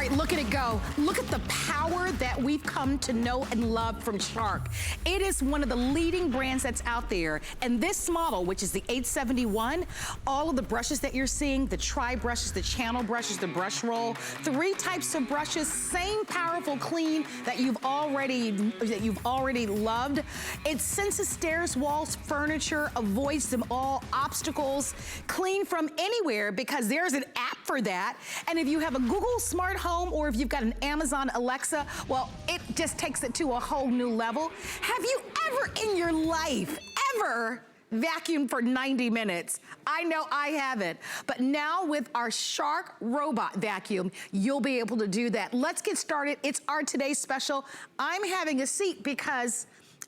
right, look at it go. Look at the power that we've come to know and love from Shark. It is one of the leading brands that's out there. And this model, which is the 871, all of the brushes that you're seeing, the tri brushes, the channel brushes, the brush roll, 3 types of brushes, same powerful clean that you've already loved. It senses stairs, walls, furniture, avoids them all obstacles, clean from anywhere because there's an app for that. And if you have a Google Smart Home or if you've got an Amazon Alexa, well, it just takes it to a whole new level. Have you ever in your life, ever vacuumed for 90 minutes? I know I haven't, but now with our Shark robot vacuum, you'll be able to do that. Let's get started. It's our today's special. I'm having a seat because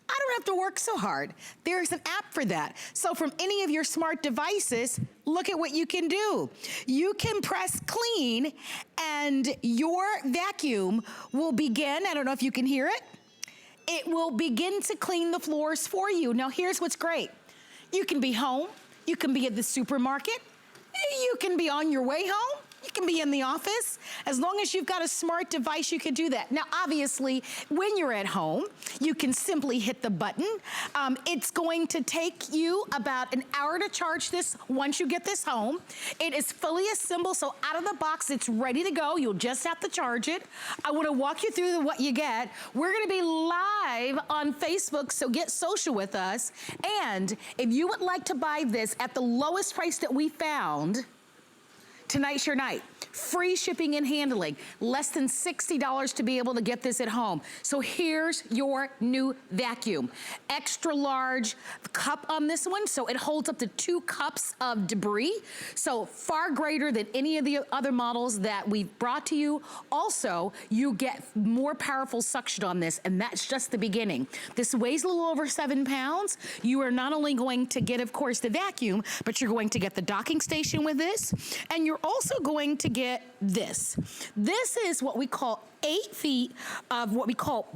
I don't have to work so hard. There's an app for that. So from any of your smart devices, look at what you can do. You can press clean and your vacuum will begin. I don't know if you can hear it. It will begin to clean the floors for you. Now here's what's great. You can be home. You can be at the supermarket. You can be on your way home. You can be in the office. As long as you've got a smart device, you can do that. Now, obviously, when you're at home, you can simply hit the button. It's going to take you about an hour to charge this once you get this home. It is fully assembled, so out of the box, it's ready to go. You'll just have to charge it. I want to walk you through what you get. We're going to be live on Facebook, so get social with us. And if you would like to buy this at the lowest price that we found, tonight's your night. Free shipping and handling. Less than $60 to be able to get this at home. So here's your new vacuum. Extra large cup on this one, so it holds up to 2 cups of debris. So far greater than any of the other models that we've brought to you. Also, you get more powerful suction on this, and that's just the beginning. This weighs a little over 7 pounds. You are not only going to get, of course, the vacuum, but you're going to get the docking station with this, and you're also going to get this. This is what we call 8 feet of what we call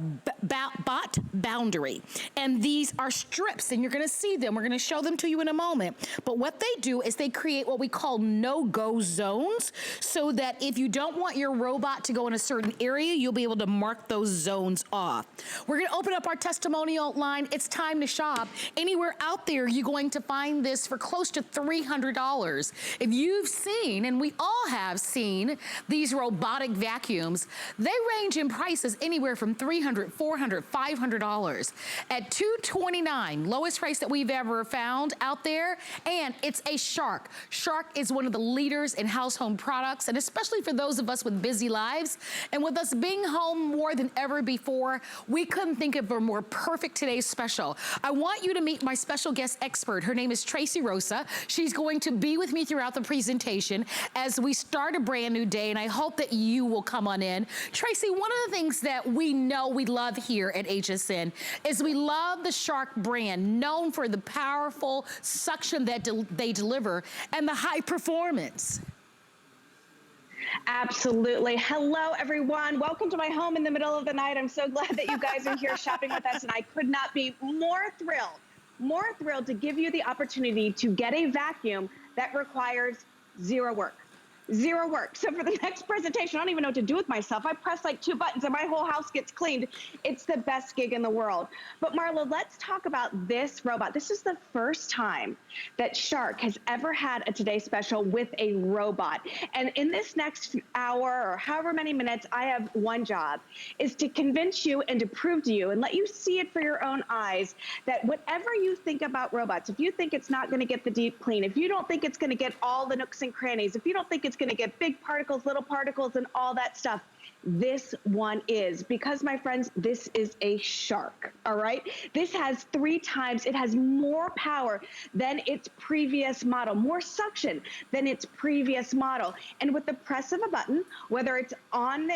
bot boundary. And these are strips, and you're gonna see them. We're gonna show them to you in a moment. But what they do is they create what we call no-go zones, so that if you don't want your robot to go in a certain area, you'll be able to mark those zones off. We're gonna open up our testimonial line. It's time to shop. Anywhere out there, you're going to find this for close to $300. If you've seen, and we all have seen, these robotic vacuums, they range in prices anywhere from $300, $400, $500. At $229, lowest price that we've ever found out there, and it's a Shark. Shark is one of the leaders in household products, and especially for those of us with busy lives, and with us being home more than ever before, we couldn't think of a more perfect today's special. I want you to meet my special guest expert. Her name is Tracy Rosa. She's going to be with me throughout the presentation as we start a brand new day, and I hope that you will come on in. Tracy, one of the things that we know we love here at HSN is we love the Shark brand, known for the powerful suction that they deliver and the high performance. Absolutely. Hello, everyone. Welcome to my home in the middle of the night. I'm so glad that you guys are here shopping with us, and I could not be more thrilled to give you the opportunity to get a vacuum that requires zero work. Zero work. So for the next presentation, I don't even know what to do with myself. I press like 2 buttons and my whole house gets cleaned. It's the best gig in the world. But Marla, let's talk about this robot. This is the first time that Shark has ever had a Today Special with a robot. And in this next hour or however many minutes, I have one job, is to convince you and to prove to you and let you see it for your own eyes that whatever you think about robots, if you think it's not going to get the deep clean, if you don't think it's going to get all the nooks and crannies, if you don't think it's going to get big particles, little particles, and all that stuff, this one is, because my friends, this is a Shark, all right? This has 3 times, it has more power than its previous model, more suction than its previous model. And with the press of a button, whether it's on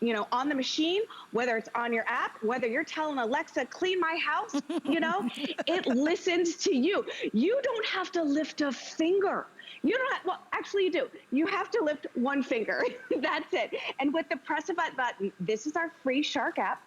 you know, on the machine, whether it's on your app, whether you're telling Alexa, clean my house, you know, it listens to you. You don't have to lift a finger. You don't have, well, actually you do. You have to lift 1 finger. That's it. And with the press a button, this is our free Shark app.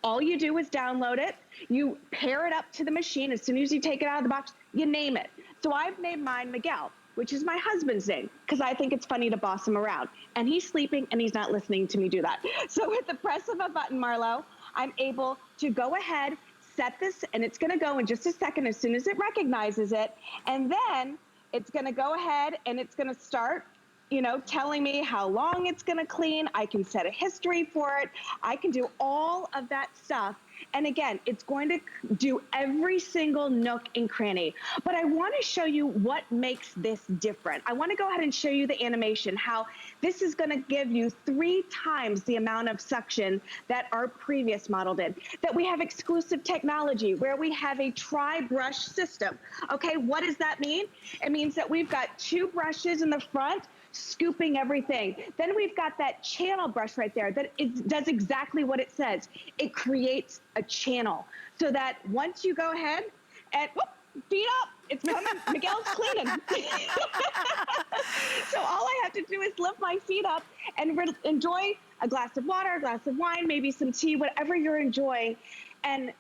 All you do is download it. You pair it up to the machine. As soon as you take it out of the box, you name it. So I've named mine Miguel. which is my husband's name, because I think it's funny to boss him around. And he's sleeping and he's not listening to me do that. So with the press of a button, Marlo, I'm able to go ahead, set this, and it's gonna go in just a second as soon as it recognizes it. And then it's gonna go ahead and it's gonna start, you know, telling me how long it's gonna clean. I can set a history for it. I can do all of that stuff. And again, it's going to do every single nook and cranny. But I want to show you what makes this different. I want to go ahead and show you the animation, how this is going to give you 3 times the amount of suction that our previous model did. That we have exclusive technology where we have a tri-brush system. Okay, what does that mean? It means that we've got 2 brushes in the front scooping everything. Then we've got that channel brush right there that it does exactly what it says. It creates a channel so that once you go ahead and whoop, feet up, it's coming, Miguel's cleaning. So all I have to do is lift my feet up and enjoy a glass of water, a glass of wine, maybe some tea, whatever you're enjoying. And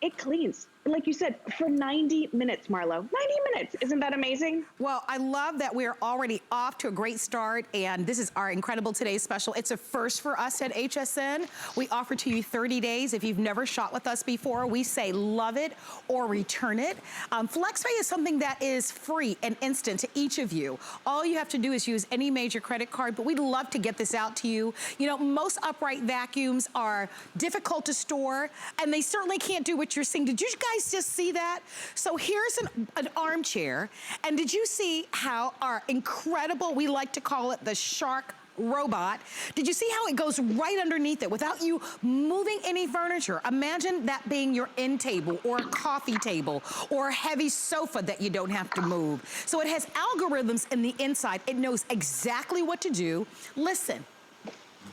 it cleans, like you said, for 90 minutes, Marlo. 90 minutes, isn't that amazing? Well, I love that we're already off to a great start, and this is our Incredible Today's Special. It's a first for us at HSN. We offer to you 30 days. If you've never shot with us before, we say love it or return it. FlexPay is something that is free and instant to each of you. All you have to do is use any major credit card, but we'd love to get this out to you. You know, most upright vacuums are difficult to store, and they certainly can't do what you're seeing. Did you guys just see that? So here's an armchair, and did you see how our incredible, we like to call it the shark robot, did you see how it goes right underneath it without you moving any furniture? Imagine that being your end table or a coffee table or a heavy sofa that you don't have to move. So it has algorithms in the inside. It knows exactly what to do. Listen,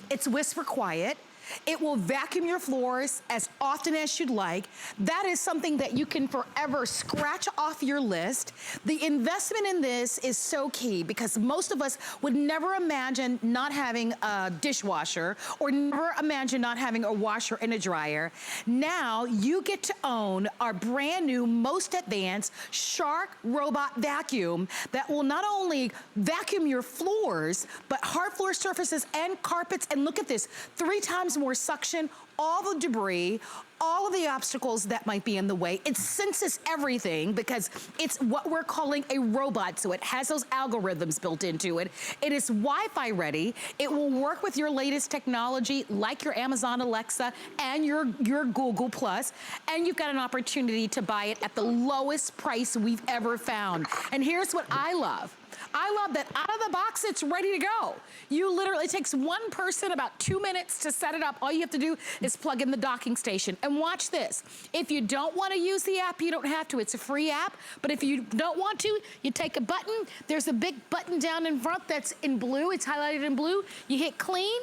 it's whisper quiet. It will vacuum your floors as often as you'd like. That is something that you can forever scratch off your list. The investment in this is so key because most of us would never imagine not having a dishwasher or never imagine not having a washer and a dryer. Now you get to own our brand new, most advanced Shark Robot Vacuum that will not only vacuum your floors, but hard floor surfaces and carpets. And look at this, 3 times more suction, all the debris, all of the obstacles that might be in the way. It senses everything because it's what we're calling a robot, so it has those algorithms built into it. It is Wi-Fi ready. It will work with your latest technology like your Amazon Alexa and your Google Plus, and you've got an opportunity to buy it at the lowest price we've ever found. And here's what I love. I love that out of the box, it's ready to go. You literally, it takes one person about 2 minutes to set it up. All you have to do is plug in the docking station. And watch this. If you don't want to use the app, you don't have to. It's a free app. But if you don't want to, you take a button. There's a big button down in front that's in blue. It's highlighted in blue. You hit clean.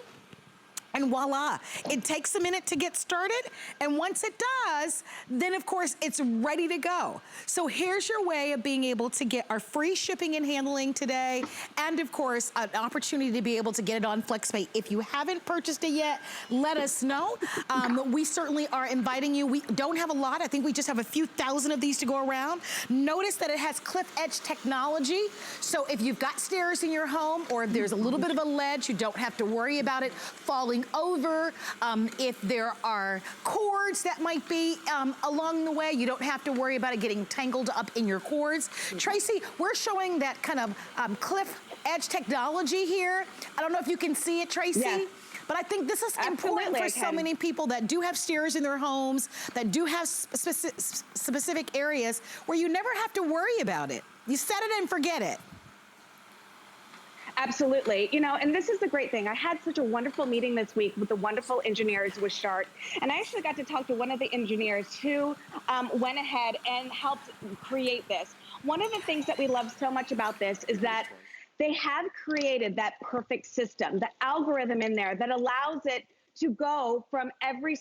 And voila, it takes a minute to get started. And once it does, then of course it's ready to go. So here's your way of being able to get our free shipping and handling today. And of course, an opportunity to be able to get it on FlexPay. If you haven't purchased it yet, let us know. We certainly are inviting you. We don't have a lot. I think we just have a few thousand of these to go around. Notice that it has cliff edge technology. So if you've got stairs in your home or if there's a little bit of a ledge, you don't have to worry about it falling over. If there are cords that might be along the way, you don't have to worry about it getting tangled up in your cords. Tracy, we're showing that kind of cliff edge technology here. I don't know if you can see it, Tracy. Yes. But I think this is important for so many people that do have stairs in their homes, that do have specific areas where you never have to worry about it. You set it and forget it. Absolutely. You know, and this is the great thing. I had such a wonderful meeting this week with the wonderful engineers with Shark. And I actually got to talk to one of the engineers who went ahead and helped create this. One of the things that we love so much about this is that they have created that perfect system, the algorithm in there that allows it to go from every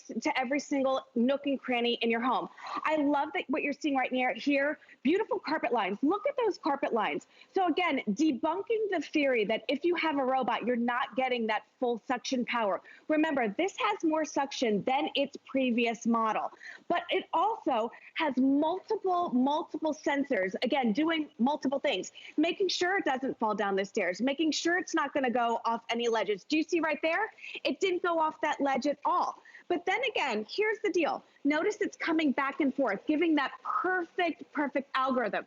single nook and cranny in your home. I love that what you're seeing right here, beautiful carpet lines. Look at those carpet lines. So again, debunking the theory that if you have a robot, you're not getting that full suction power. Remember, this has more suction than its previous model, but it also has multiple sensors, again, doing multiple things, making sure it doesn't fall down the stairs, making sure it's not gonna go off any ledges. Do you see right there? It didn't go off that ledge at all. But then again, here's the deal. Notice it's coming back and forth, giving that perfect algorithm.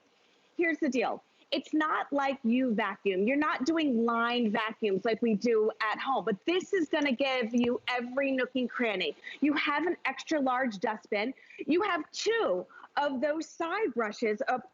Here's the deal. It's not like you vacuum. You're not doing line vacuums like we do at home, but this is gonna give you every nook and cranny. You have an extra large dustbin. You have 2 of those side brushes up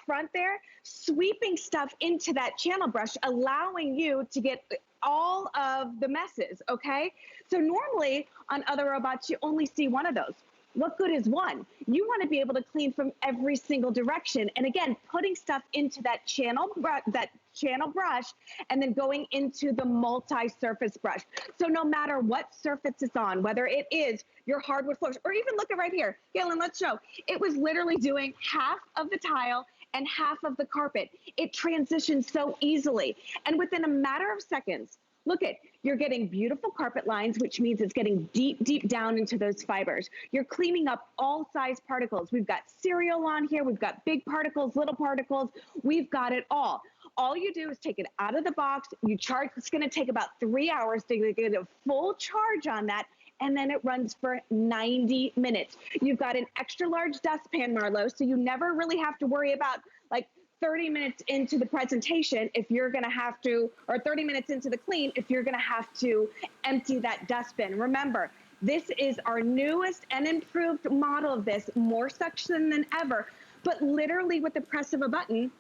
front there, sweeping stuff into that channel brush, allowing you to get all of the messes, okay? So normally on other robots, you only see 1 of those. What good is 1? You want to be able to clean from every single direction. And again, putting stuff into that channel brush and then going into the multi-surface brush. So no matter what surface it's on, whether it is your hardwood floors, or even look at right here, Galen, let's show. It was literally doing half of the tile and half of the carpet. It transitions so easily. And within a matter of seconds, look at, you're getting beautiful carpet lines, which means it's getting deep down into those fibers. You're cleaning up all size particles. We've got cereal on here. We've got big particles, little particles. We've got it all. All you do is take it out of the box. You charge. It's going to take about 3 hours to get a full charge on that. And then it runs for 90 minutes. You've got an extra large dustpan, Marlo, so you never really have to worry about like 30 minutes into the presentation if you're gonna have to, or 30 minutes into the clean if you're gonna have to empty that dustbin. Remember, this is our newest and improved model of this, more suction than ever, but literally with the press of a button,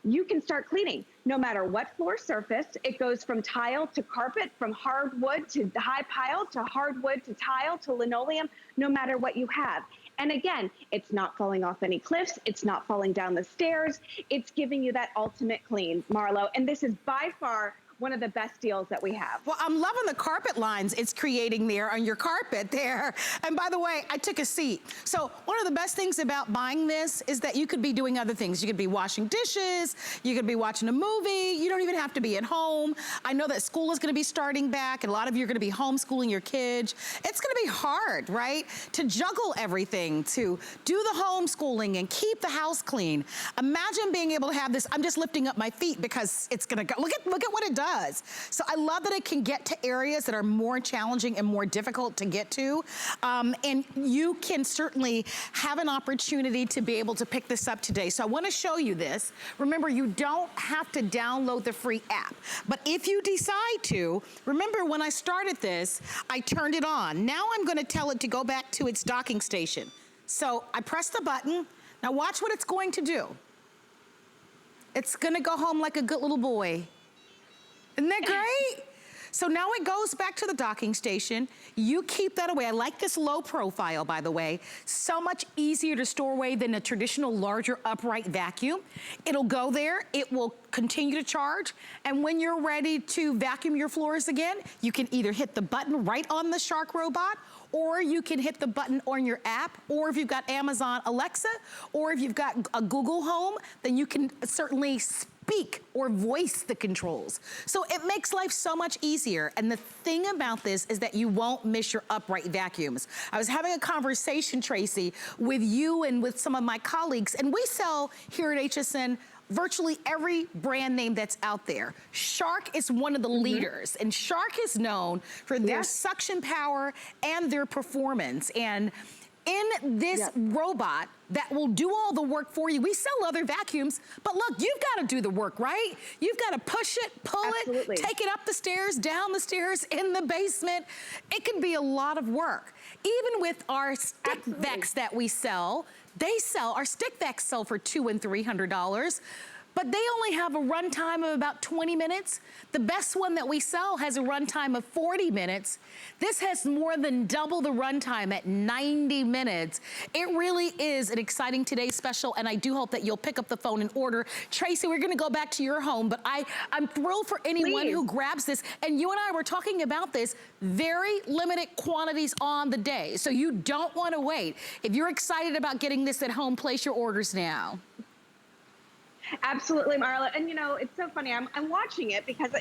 you can start cleaning no matter what floor surface. It goes from tile to carpet, from hardwood to high pile, to hardwood to tile to linoleum, no matter what you have. And again, it's not falling off any cliffs. It's not falling down the stairs. It's giving you that ultimate clean, Marlo. And this is by far one of the best deals that we have. Well, I'm loving the carpet lines it's creating there on your carpet there. And by the way, I took a seat. So one of the best things about buying this is that you could be doing other things. You could be washing dishes, you could be watching a movie, you don't even have to be at home. I know that school is gonna be starting back and a lot of you are gonna be homeschooling your kids. It's gonna be hard, right? To juggle everything, to do the homeschooling and keep the house clean. Imagine being able to have this. I'm just lifting up my feet because it's gonna go, look at what it does. So I love that it can get to areas that are more challenging and more difficult to get to. And you can certainly have an opportunity to be able to pick this up today. So I want to show you this. Remember, you don't have to download the free app. But if you decide to, remember when I started this, I turned it on. Now I'm going to tell it to go back to its docking station. So I press the button. Now watch what it's going to do. It's going to go home like a good little boy. Isn't that great? So now it goes back to the docking station. You keep that away. I like this low profile, by the way. So much easier to store away than a traditional larger upright vacuum. It'll go there, it will continue to charge, and when you're ready to vacuum your floors again, you can either hit the button right on the Shark robot, or you can hit the button on your app, or if you've got Amazon Alexa, or if you've got a Google Home, then you can certainly speak or voice the controls. So it makes life so much easier. And the thing about this is that you won't miss your upright vacuums. I was having a conversation, Tracy, with you and with some of my colleagues, and we sell here at HSN virtually every brand name that's out there. Shark is one of the leaders, and Shark is known for their suction power and their performance. And in this robot that will do all the work for you, we sell other vacuums, but look, you've got to do the work, right? You've got to push it, pull it, take it up the stairs, down the stairs, in the basement. It can be a lot of work. Even with our stick vacs that we sell, our stick vacs sell for $200 and $300. but they only have a runtime of about 20 minutes. The best one that we sell has a runtime of 40 minutes. This has more than double the runtime at 90 minutes. It really is an exciting today's special, and I do hope that you'll pick up the phone and order. Tracy, we're gonna go back to your home, but I'm thrilled for anyone who grabs this, and you and I were talking about this, very limited quantities on the day, so you don't wanna wait. If you're excited about getting this at home, place your orders now. Absolutely, Marla. And you know, it's so funny. I'm watching it because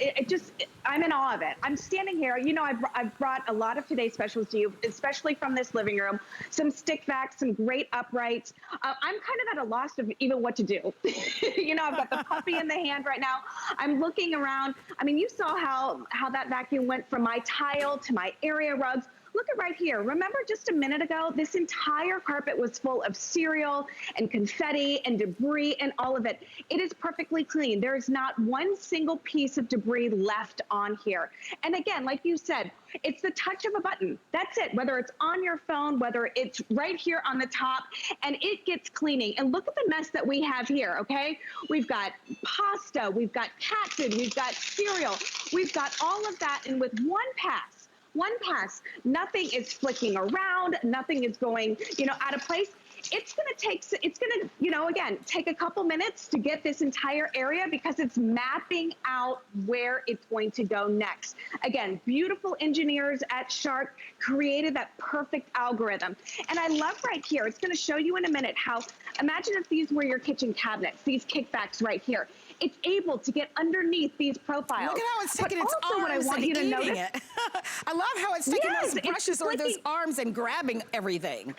I'm in awe of it. I'm standing here. You know, I've brought a lot of today's specials to you, especially from this living room. Some stick vacs, some great uprights. I'm kind of at a loss of even what to do. You know, I've got the puppy in the hand right now. I'm looking around. I mean, you saw how that vacuum went from my tile to my area rugs. Look at right here. Remember just a minute ago, this entire carpet was full of cereal and confetti and debris and all of it. It is perfectly clean. There is not one single piece of debris left on here. And again, like you said, it's the touch of a button. That's it. Whether it's on your phone, whether it's right here on the top, and it gets cleaning. And look at the mess that we have here, okay? We've got pasta, we've got cat food, we've got cereal, we've got all of that, and with one pass, nothing is flicking around, nothing is going, you know, out of place. It's gonna, you know, again, take a couple minutes to get this entire area because it's mapping out where it's going to go next. Again, beautiful engineers at Shark created that perfect algorithm. And I love right here, it's gonna show you in a minute how, imagine if these were your kitchen cabinets, these kickbacks right here. It's able to get underneath these profiles. Look at how it's taking its arms and eating it. I love how it's taking those brushes or those arms and grabbing everything.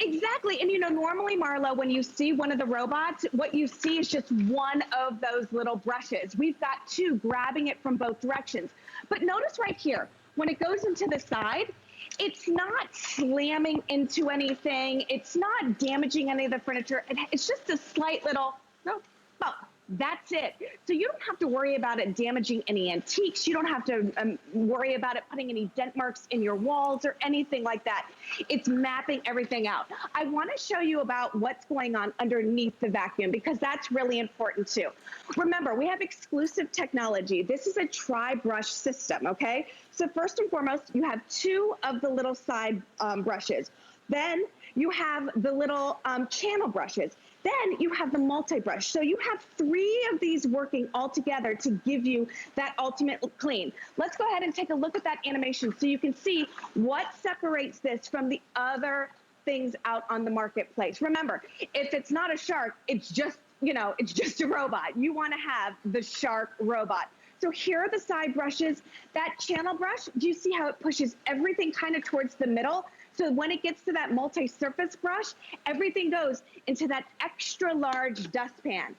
Exactly. And you know, normally, Marla, when you see one of the robots, what you see is just one of those little brushes. We've got two grabbing it from both directions. But notice right here, when it goes into the side, it's not slamming into anything. It's not damaging any of the furniture. It's just a slight little, no, bump. That's it. So you don't have to worry about it damaging any antiques. You don't have to worry about it putting any dent marks in your walls or anything like that. It's mapping everything out. I want to show you about what's going on underneath the vacuum because that's really important too. Remember, we have exclusive technology. This is a tri-brush system, okay? So first and foremost, you have two of the little side brushes. Then you have the little channel brushes. Then you have the multi-brush. So you have three of these working all together to give you that ultimate clean. Let's go ahead and take a look at that animation so you can see what separates this from the other things out on the marketplace. Remember, if it's not a Shark, it's just, you know, it's just a robot. You want to have the Shark robot. So here are the side brushes. That channel brush, do you see how it pushes everything kind of towards the middle? So when it gets to that multi-surface brush, everything goes into that extra large dustpan.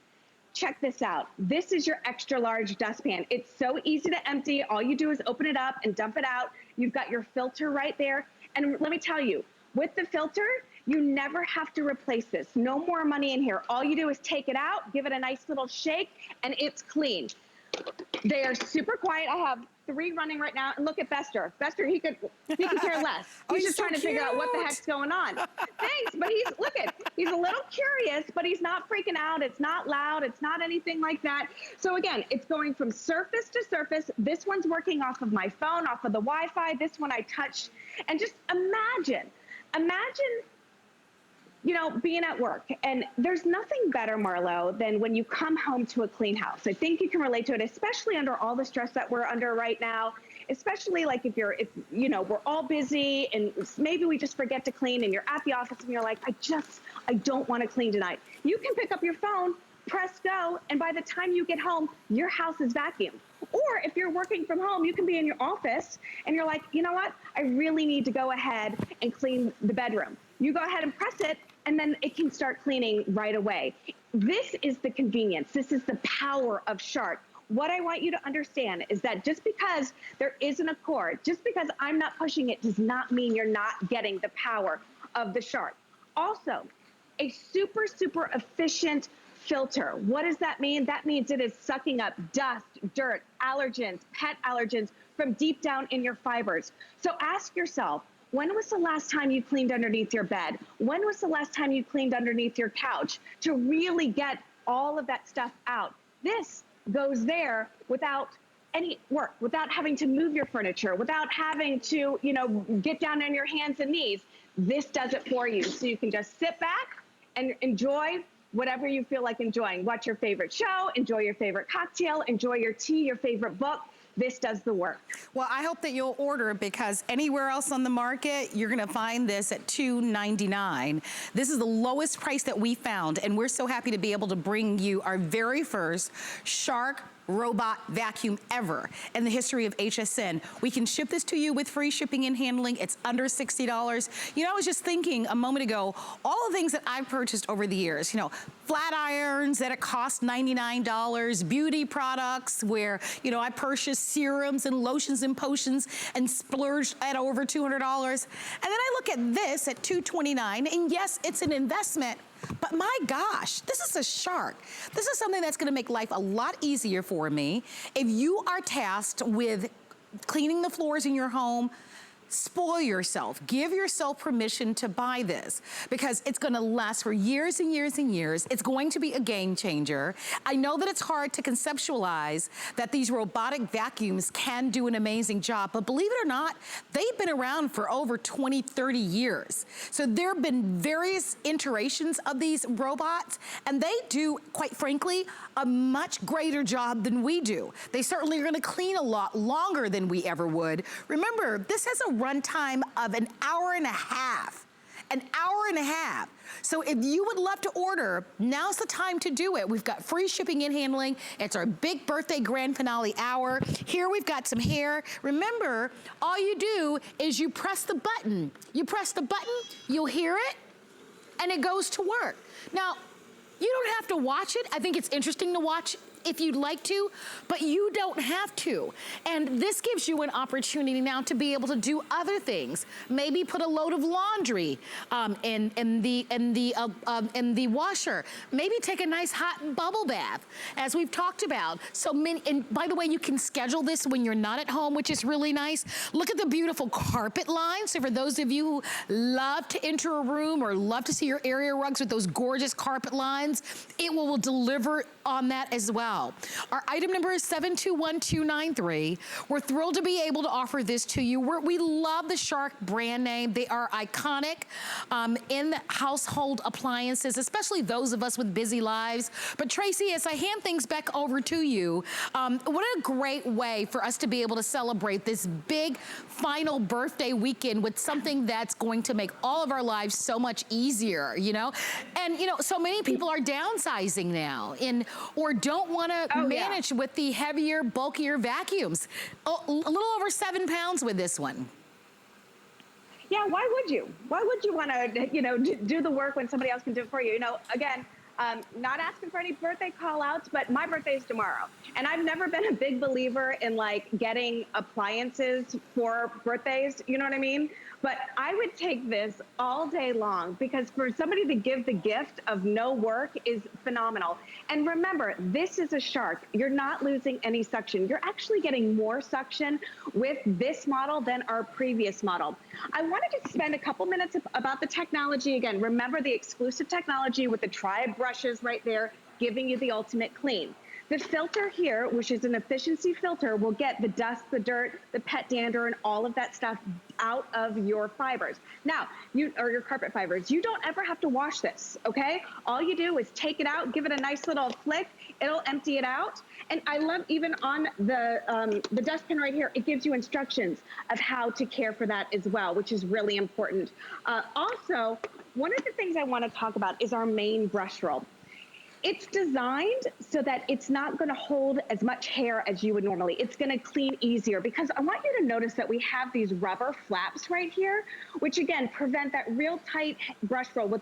Check this out. This is your extra large dustpan. It's so easy to empty. All you do is open it up and dump it out. You've got your filter right there. And let me tell you, with the filter, you never have to replace this. No more money in here. All you do is take it out, give it a nice little shake, and it's clean. They are super quiet. I have three running right now. And look at Bester. Bester, he could care less. He's just trying to figure out what the heck's going on. Thanks, but he's a little curious, but he's not freaking out. It's not loud. It's not anything like that. So again, it's going from surface to surface. This one's working off of my phone, off of the Wi-Fi. This one I touched. And just imagine, you know, being at work. And there's nothing better, Marlo, than when you come home to a clean house. I think you can relate to it, especially under all the stress that we're under right now, especially like if you know, we're all busy and maybe we just forget to clean and you're at the office and you're like, I don't want to clean tonight. You can pick up your phone, press go, and by the time you get home, your house is vacuumed. Or if you're working from home, you can be in your office and you're like, you know what? I really need to go ahead and clean the bedroom. You go ahead and press it, and then it can start cleaning right away. This is the convenience. This is the power of Shark. What I want you to understand is that just because there isn't a cord, just because I'm not pushing it, does not mean you're not getting the power of the Shark. Also, a super, super efficient filter. What does that mean? That means it is sucking up dust, dirt, allergens, pet allergens from deep down in your fibers. So ask yourself, when was the last time you cleaned underneath your bed? When was the last time you cleaned underneath your couch to really get all of that stuff out. This goes there without any work, without having to move your furniture, without having to, you know, get down on your hands and knees. This does it for you. So you can just sit back and enjoy whatever you feel like enjoying. Watch your favorite show, enjoy your favorite cocktail, enjoy your tea, your favorite book. This does the work. Well, I hope that you'll order, because anywhere else on the market, you're gonna find this at $299. This is the lowest price that we found, and we're so happy to be able to bring you our very first Shark robot vacuum ever in the history of HSN. We can ship this to you with free shipping and handling. It's under $60. You know, I was just thinking a moment ago, all the things that I've purchased over the years, you know, flat irons that it cost $99, beauty products where, you know, I purchased serums and lotions and potions and splurged at over $200. And then I look at this at $229, and yes, it's an investment, but my gosh, this is a Shark. This is something that's gonna make life a lot easier for me. If you are tasked with cleaning the floors in your home, spoil yourself. Give yourself permission to buy this, because it's gonna last for years and years and years. It's going to be a game changer. I know that it's hard to conceptualize that these robotic vacuums can do an amazing job, but believe it or not, they've been around for over 20, 30 years. So there have been various iterations of these robots, and they do, quite frankly, a much greater job than we do. They certainly are gonna clean a lot longer than we ever would. Remember, this has a runtime of an hour and a half. An hour and a half. So if you would love to order, now's the time to do it. We've got free shipping and handling. It's our big birthday grand finale hour. Here we've got some hair. Remember, all you do is you press the button. You press the button, you'll hear it, and it goes to work. Now, you don't have to watch it. I think it's interesting to watch if you'd like to, but you don't have to. And this gives you an opportunity now to be able to do other things. Maybe put a load of laundry in the washer. Maybe take a nice hot bubble bath, as we've talked about. So many, and by the way, you can schedule this when you're not at home, which is really nice. Look at the beautiful carpet lines. So for those of you who love to enter a room or love to see your area rugs with those gorgeous carpet lines, it will deliver on that as well. Our item number is 721293. We're thrilled to be able to offer this to you. We love the Shark brand name. They are iconic in household appliances, especially those of us with busy lives. But Tracy, as I hand things back over to you, what a great way for us to be able to celebrate this big final birthday weekend with something that's going to make all of our lives so much easier, you know? And, you know, so many people are downsizing now or don't want to manage with the heavier, bulkier vacuums. A little over 7 pounds with this one. Yeah, why would you? Why would you want to, you know, do the work when somebody else can do it for you? You know, again, not asking for any birthday call outs, but my birthday is tomorrow. And I've never been a big believer in like getting appliances for birthdays, you know what I mean? But I would take this all day long, because for somebody to give the gift of no work is phenomenal. And remember, this is a Shark. You're not losing any suction. You're actually getting more suction with this model than our previous model. I wanted to spend a couple minutes about the technology again. Remember the exclusive technology with the Tribe brushes right there, giving you the ultimate clean. The filter here, which is an efficiency filter, will get the dust, the dirt, the pet dander, and all of that stuff out of your fibers. Now, or your carpet fibers. You don't ever have to wash this, okay? All you do is take it out, give it a nice little flick, it'll empty it out. And I love even on the dustbin right here, it gives you instructions of how to care for that as well, which is really important. Also, one of the things I want to talk about is our main brush roll. It's designed so that it's not going to hold as much hair as you would normally. It's going to clean easier, because I want you to notice that we have these rubber flaps right here, which again prevent that real tight brush roll,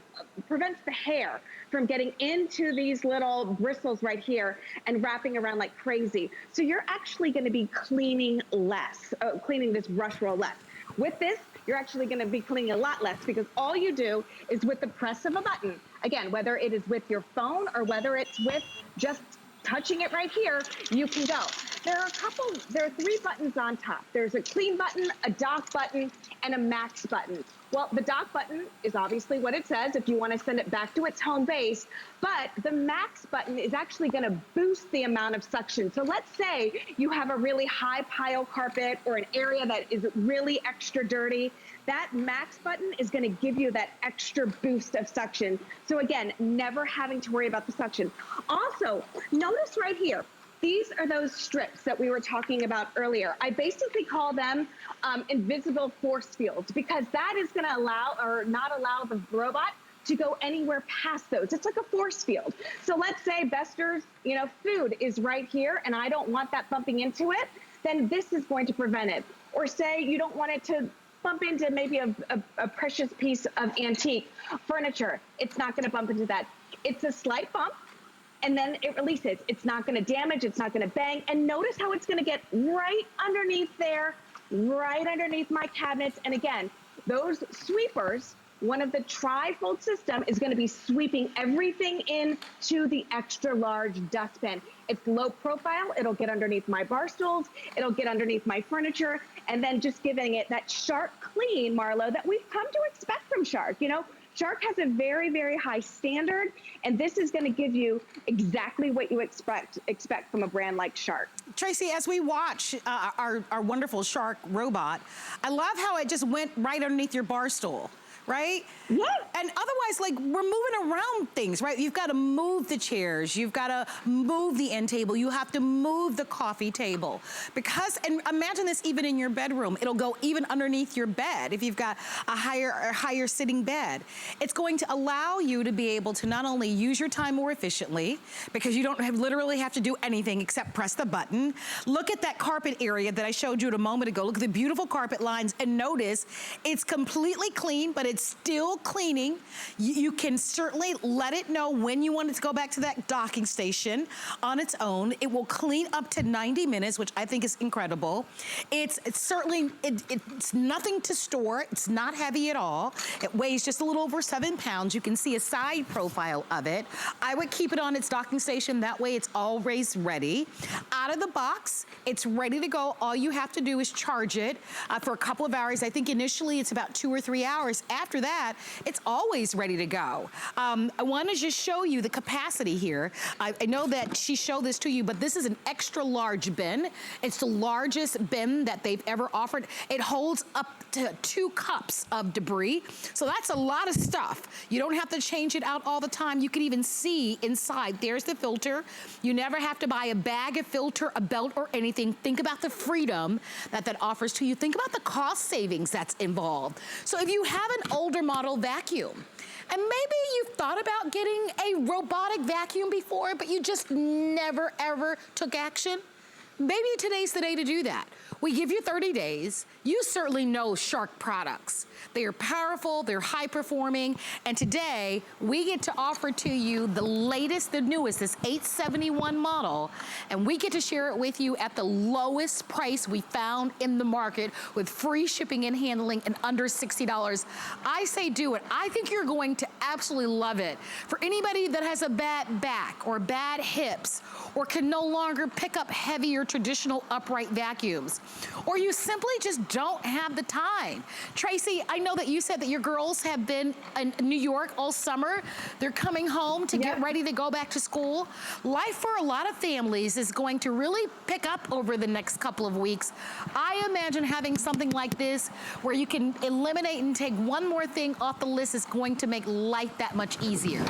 prevents the hair from getting into these little bristles right here and wrapping around like crazy. So you're actually going to be cleaning less, cleaning this brush roll less. With this, you're actually going to be cleaning a lot less, because all you do is with the press of a button, again, whether it is with your phone or whether it's with just touching it right here, you can go. there are 3 buttons on top. There's a clean button, a dock button, and a max button. Well, the dock button is obviously what it says if you want to send it back to its home base, but the max button is actually going to boost the amount of suction. So let's say you have a really high pile carpet or an area that is really extra dirty. That max button is going to give you that extra boost of suction. So again, never having to worry about the suction. Also, notice right here, these are those strips that we were talking about earlier. I basically call them invisible force fields, because that is going to allow or not allow the robot to go anywhere past those. It's like a force field. So let's say Bester's, food is right here and I don't want that bumping into it, then this is going to prevent it. Or say you don't want it to bump into maybe a precious piece of antique furniture. It's not going to bump into that. It's a slight bump, and then it releases. It's not going to damage, it's not going to bang. And notice how it's going to get right underneath there, right underneath my cabinets. And again, those sweepers, one of the tri-fold system is going to be sweeping everything into the extra large dustbin. It's low profile. It'll get underneath my bar stools. It'll get underneath my furniture, and then just giving it that Shark clean, Marlo, that we've come to expect from Shark. Shark has a very, very high standard, and this is going to give you exactly what you expect from a brand like Shark. Tracy, as we watch our wonderful Shark robot, I love how it just went right underneath your bar stool. Right? Yeah. And otherwise, like, we're moving around things, right? You've got to move the chairs. You've got to move the end table. You have to move the coffee table. And imagine this even in your bedroom. It'll go even underneath your bed if you've got a higher sitting bed. It's going to allow you to be able to not only use your time more efficiently, because you don't literally have to do anything except press the button. Look at that carpet area that I showed you a moment ago. Look at the beautiful carpet lines, and notice it's completely clean, but it's still cleaning. You can certainly let it know when you want it to go back to that docking station on its own. It will clean up to 90 minutes, which I think is incredible. It's nothing to store. It's not heavy at all. It weighs just a little over 7 pounds. You can see a side profile of it. I would keep it on its docking station. That way it's always ready. Out of the box, it's ready to go. All you have to do is charge it for a couple of hours. I think initially it's about 2 or 3 hours. After that, it's always ready to go. I want to just show you the capacity here. I know that she showed this to you, but this is an extra large bin. It's the largest bin that they've ever offered. It holds up to 2 cups of debris. So that's a lot of stuff. You don't have to change it out all the time. You can even see inside. There's the filter. You never have to buy a bag, a filter, a belt, or anything. Think about the freedom that offers to you. Think about the cost savings that's involved. So if you have an older model vacuum, and maybe you've thought about getting a robotic vacuum before, but you just never ever took action, maybe today's the day to do that. We give you 30 days. You certainly know Shark products. They are powerful, they're high performing, and today we get to offer to you the latest, the newest, this 871 model, and we get to share it with you at the lowest price we found in the market with free shipping and handling and under $60. I say do it. I think you're going to absolutely love it. For anybody that has a bad back or bad hips or can no longer pick up heavier traditional upright vacuums, or you simply just don't have the time. Tracy, I know that you said that your girls have been in New York all summer. They're coming home to get ready to go back to school. Life for a lot of families is going to really pick up over the next couple of weeks. I imagine having something like this where you can eliminate and take one more thing off the list is going to make life that much easier.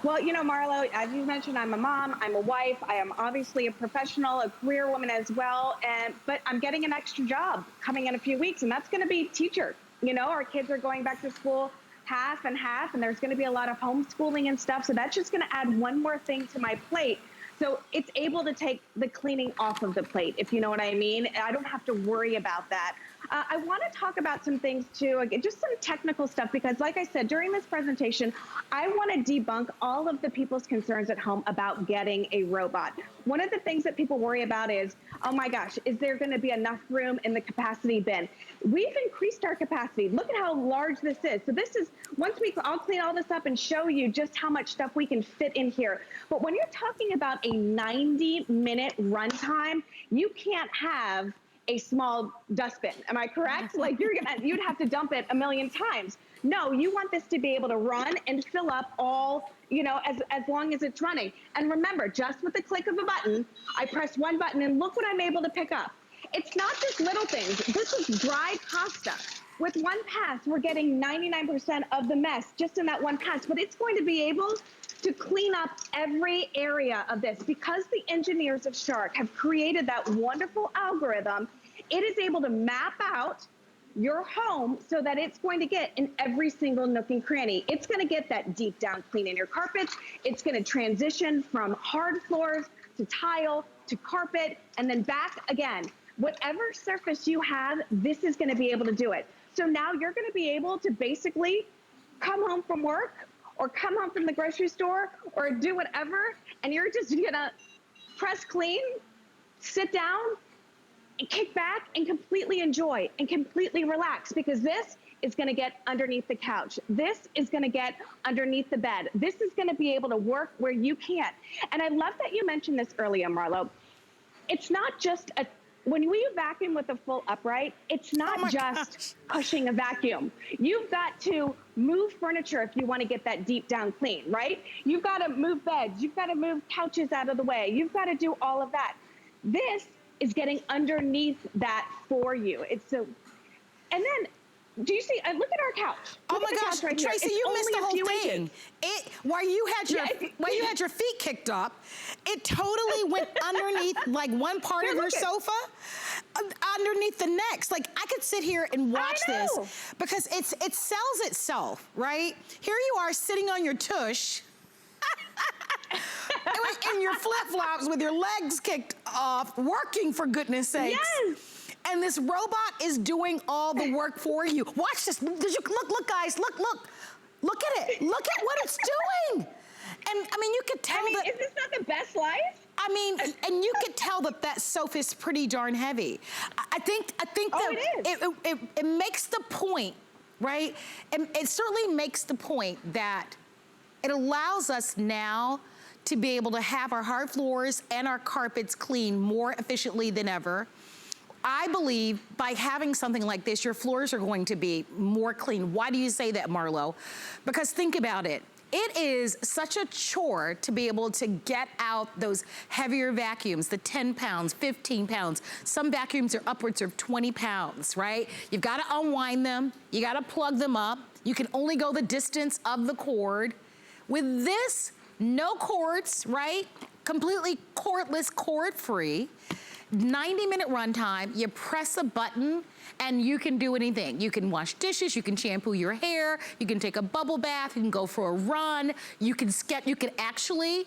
Well, Marlo, as you mentioned, I'm a mom, I'm a wife, I am obviously a professional, a career woman as well, but I'm getting an extra job coming in a few weeks, and that's going to be teacher. Our kids are going back to school half and half, and there's going to be a lot of homeschooling and stuff, so that's just going to add one more thing to my plate. So it's able to take the cleaning off of the plate, if you know what I mean. I don't have to worry about that. I want to talk about some things too, again, just some technical stuff, because like I said, during this presentation, I want to debunk all of the people's concerns at home about getting a robot. One of the things that people worry about is, oh my gosh, is there going to be enough room in the capacity bin? We've increased our capacity. Look at how large this is. So this is, I'll clean all this up and show you just how much stuff we can fit in here. But when you're talking about a 90-minute runtime, you can't have a small dustbin. Am I correct? Like you'd have to dump it a million times. No, you want this to be able to run and fill up all, as long as it's running. And remember, just with the click of a button, I press one button and look what I'm able to pick up. It's not just little things. This is dried pasta. With one pass, we're getting 99% of the mess just in that one pass, but it's going to be able to clean up every area of this. Because the engineers of Shark have created that wonderful algorithm, it is able to map out your home so that it's going to get in every single nook and cranny. It's going to get that deep down clean in your carpets. It's going to transition from hard floors to tile to carpet and then back again. Whatever surface you have, this is going to be able to do it. So now you're going to be able to basically come home from work or come home from the grocery store or do whatever, and you're just going to press clean, sit down, and kick back and completely enjoy and completely relax, because this is going to get underneath the couch. This is going to get underneath the bed. This is going to be able to work where you can't. And I love that you mentioned this earlier, Marlo. It's not just when we vacuum with a full upright, it's not just pushing a vacuum. You've got to move furniture if you want to get that deep down clean, right? You've got to move beds. You've got to move couches out of the way. You've got to do all of that. This is getting underneath that for you. It's so, and then, do you see, look at our couch. Oh my gosh, right Tracy, you missed the whole thing. While you had your feet kicked up, it totally went underneath like one part of your sofa, underneath the next. Like I could sit here and watch this because it sells itself, right? Here you are sitting on your tush, in your flip-flops with your legs kicked off, working for goodness sakes. Yes. And this robot is doing all the work for you. Watch this. Did you look, guys? Look at it. Look at what it's doing. And I mean, you could tell that. Is this not the best life? I mean, and you could tell that sofa is pretty darn heavy. I think that it makes the point, right? It certainly makes the point that it allows us now to be able to have our hard floors and our carpets clean more efficiently than ever. I believe by having something like this, your floors are going to be more clean. Why do you say that, Marlo? Because think about it. It is such a chore to be able to get out those heavier vacuums, the 10 pounds, 15 pounds. Some vacuums are upwards of 20 pounds, right? You've got to unwind them. You got to plug them up. You can only go the distance of the cord. With this, no cords, right? Completely cordless, cord-free. 90-minute runtime, you press a button and you can do anything. You can wash dishes, you can shampoo your hair, you can take a bubble bath, you can go for a run, you can actually,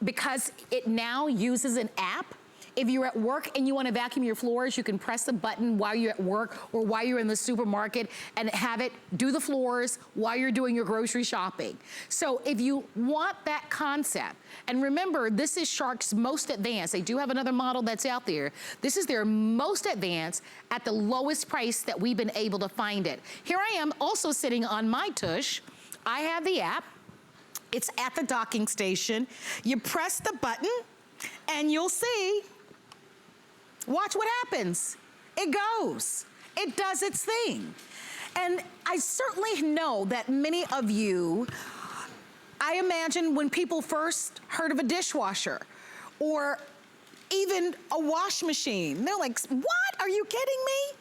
because it now uses an app, if you're at work and you want to vacuum your floors, you can press a button while you're at work or while you're in the supermarket and have it do the floors while you're doing your grocery shopping. So if you want that concept, and remember, this is Shark's most advanced. They do have another model that's out there. This is their most advanced at the lowest price that we've been able to find it. Here I am also sitting on my tush. I have the app. It's at the docking station. You press the button and you'll see. Watch what happens. It goes. It does its thing. And I certainly know that many of you, I imagine when people first heard of a dishwasher or even a wash machine, they're like, what? Are you kidding me?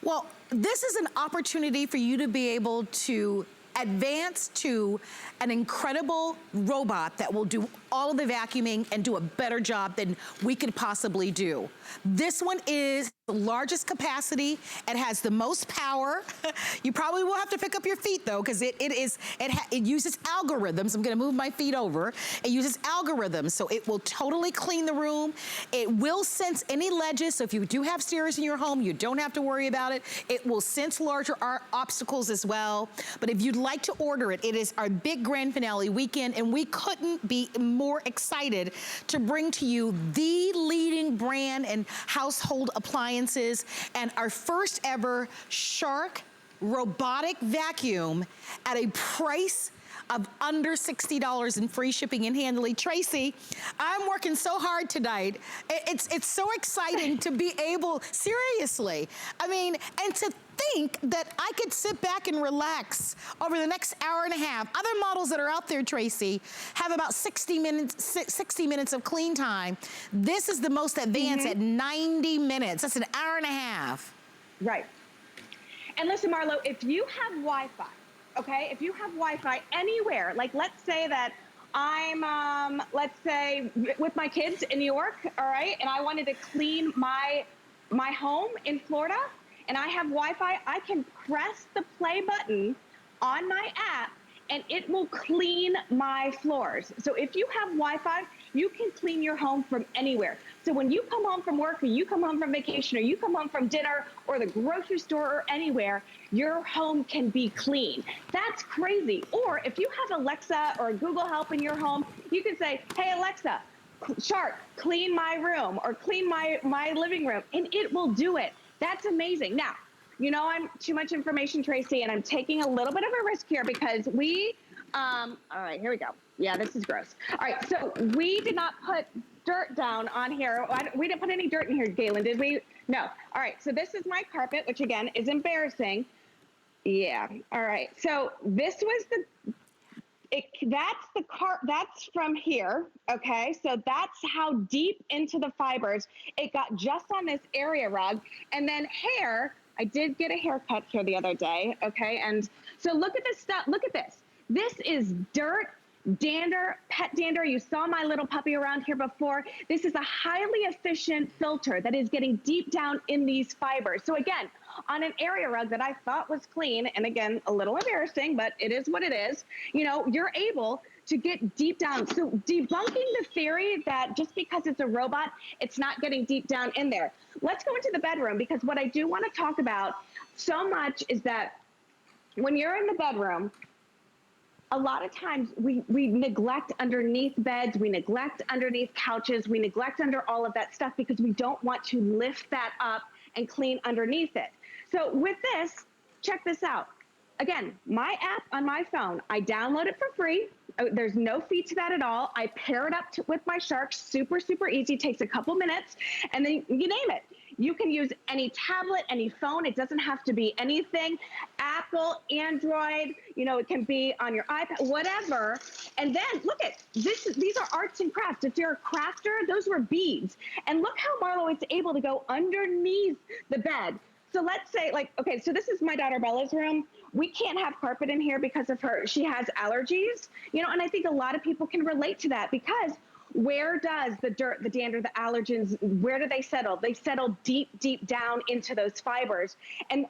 Well, this is an opportunity for you to be able to advanced to an incredible robot that will do all of the vacuuming and do a better job than we could possibly do. This one is the largest capacity. It has the most power. You probably will have to pick up your feet though, because it uses algorithms. I'm gonna move my feet over. It uses algorithms, so it will totally clean the room. It will sense any ledges, so if you do have stairs in your home, you don't have to worry about it. It will sense larger obstacles as well. But if you'd like to order it, it is our big grand finale weekend, and we couldn't be more excited to bring to you the leading brand in household appliances and our first ever Shark robotic vacuum at a price of under $60 and free shipping and handling. Tracy, I'm working so hard tonight. It's so exciting to be able, seriously, I mean, and to think that I could sit back and relax over the next hour and a half. Other models that are out there, Tracy, have about 60 minutes of clean time. This is the most advanced at 90 minutes. That's an hour and a half. Right. And listen, Marlo, if you have Wi-Fi, okay, if you have Wi-Fi anywhere, like let's say that I'm, let's say with my kids in New York, all right, and I wanted to clean my home in Florida, and I have Wi-Fi, I can press the play button on my app and it will clean my floors. So if you have Wi-Fi, you can clean your home from anywhere. So when you come home from work, or you come home from vacation, or you come home from dinner, or the grocery store, or anywhere, your home can be clean. That's crazy. Or if you have Alexa or Google Help in your home, you can say, hey, Alexa, Shark, clean my room, or clean my living room, and it will do it. That's amazing. Now, you know I'm too much information, Tracy, and I'm taking a little bit of a risk here because we, all right, here we go. Yeah, this is gross. All right, so we did not put dirt down on here. We didn't put any dirt in here, Galen, did we? No. All right, so this is my carpet, which again is embarrassing. Yeah, all right. So this was that's from here, okay? So that's how deep into the fibers it got just on this area rug. And then hair, I did get a haircut here the other day, okay? And so look at this stuff, look at this. This is dirt, dander, pet dander. You saw my little puppy around here before. This is a highly efficient filter that is getting deep down in these fibers. So again, on an area rug that I thought was clean, and again, a little embarrassing, but it is what it is, you know, you're able to get deep down. So debunking the theory that just because it's a robot, it's not getting deep down in there. Let's go into the bedroom, because what I do want to talk about so much is that when you're in the bedroom, a lot of times we neglect underneath beds, we neglect underneath couches, we neglect under all of that stuff because we don't want to lift that up and clean underneath it. So with this, check this out. Again, my app on my phone, I download it for free. There's no fee to that at all. I pair it up with my Shark, super, super easy, takes a couple minutes, and then you name it. You can use any tablet, any phone. It doesn't have to be anything. Apple, Android, you know, it can be on your iPad, whatever. And then look at this. These are arts and crafts. If you're a crafter, those were beads. And look how Marlo is able to go underneath the bed. So let's say, like, okay, so this is my daughter Bella's room. We can't have carpet in here because of her. She has allergies, you know, and I think a lot of people can relate to that, because where does the dirt, the dander, the allergens, where do they settle? They settle deep, deep down into those fibers. And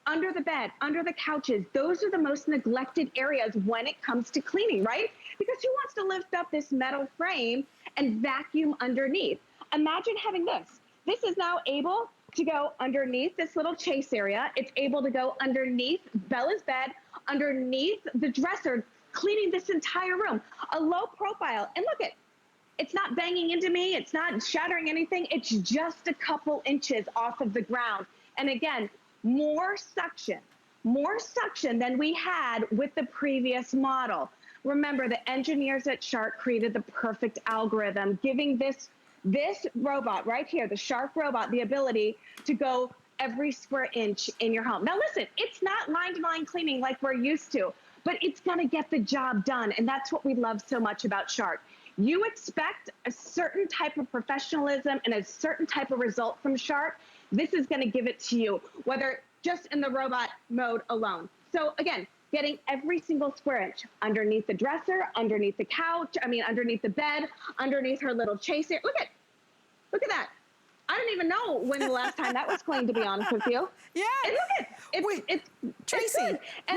under the bed, under the couches, those are the most neglected areas when it comes to cleaning, right? Because who wants to lift up this metal frame and vacuum underneath? Imagine having this. This is now able to go underneath this little chase area. It's able to go underneath Bella's bed, underneath the dresser, cleaning this entire room. A low profile. And look, it's not banging into me. It's not shattering anything. It's just a couple inches off of the ground. And again, more suction than we had with the previous model. Remember, the engineers at Shark created the perfect algorithm, giving this robot right here, the Shark robot, the ability to go every square inch in your home. Now listen, it's not line-to-line cleaning like we're used to, but it's gonna get the job done. And that's what we love so much about Shark. You expect a certain type of professionalism and a certain type of result from Shark. This is gonna give it to you, whether just in the robot mode alone. So again, getting every single square inch underneath the dresser, underneath the couch, underneath the bed, underneath her little chaser. Look at that. I don't even know when the last time that was cleaned, to be honest with you. Yeah. And look at Tracy, good. And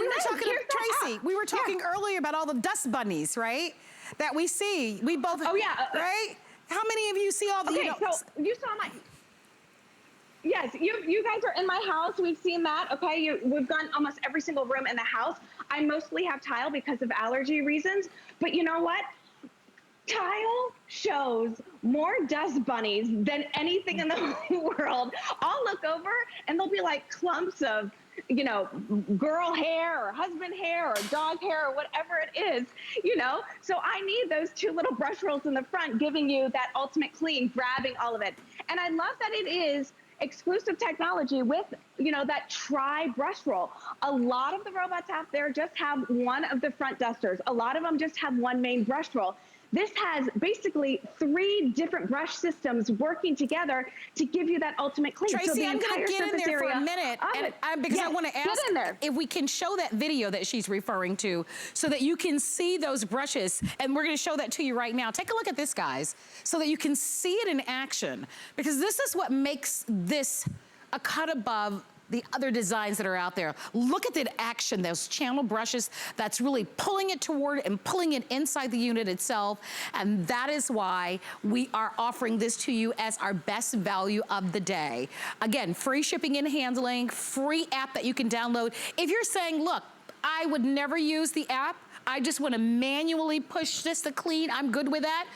we were talking earlier about all the dust bunnies, right? That we see. We both. Oh yeah. Right? How many of you see all the? Okay, so you saw my. Yes, you guys are in my house. We've seen that. Okay, we've gone almost every single room in the house. I mostly have tile because of allergy reasons, but you know what? Tile shows more dust bunnies than anything in the world. I'll look over and there'll be like clumps of, girl hair or husband hair or dog hair or whatever it is, So I need those two little brush rolls in the front giving you that ultimate clean, grabbing all of it. And I love that it is exclusive technology with, that tri-brush roll. A lot of the robots out there just have one of the front dusters. A lot of them just have one main brush roll. This has basically 3 different brush systems working together to give you that ultimate clean. Tracy, I'm going to get in there for a minute because I want to ask if we can show that video that she's referring to so that you can see those brushes. And we're going to show that to you right now. Take a look at this, guys, so that you can see it in action, because this is what makes this a cut above the other designs that are out there. Look at the action, those channel brushes, that's really pulling it toward and pulling it inside the unit itself. And that is why we are offering this to you as our best value of the day. Again, free shipping and handling, free app that you can download. If you're saying, look, I would never use the app, I just wanna manually push this to clean, I'm good with that.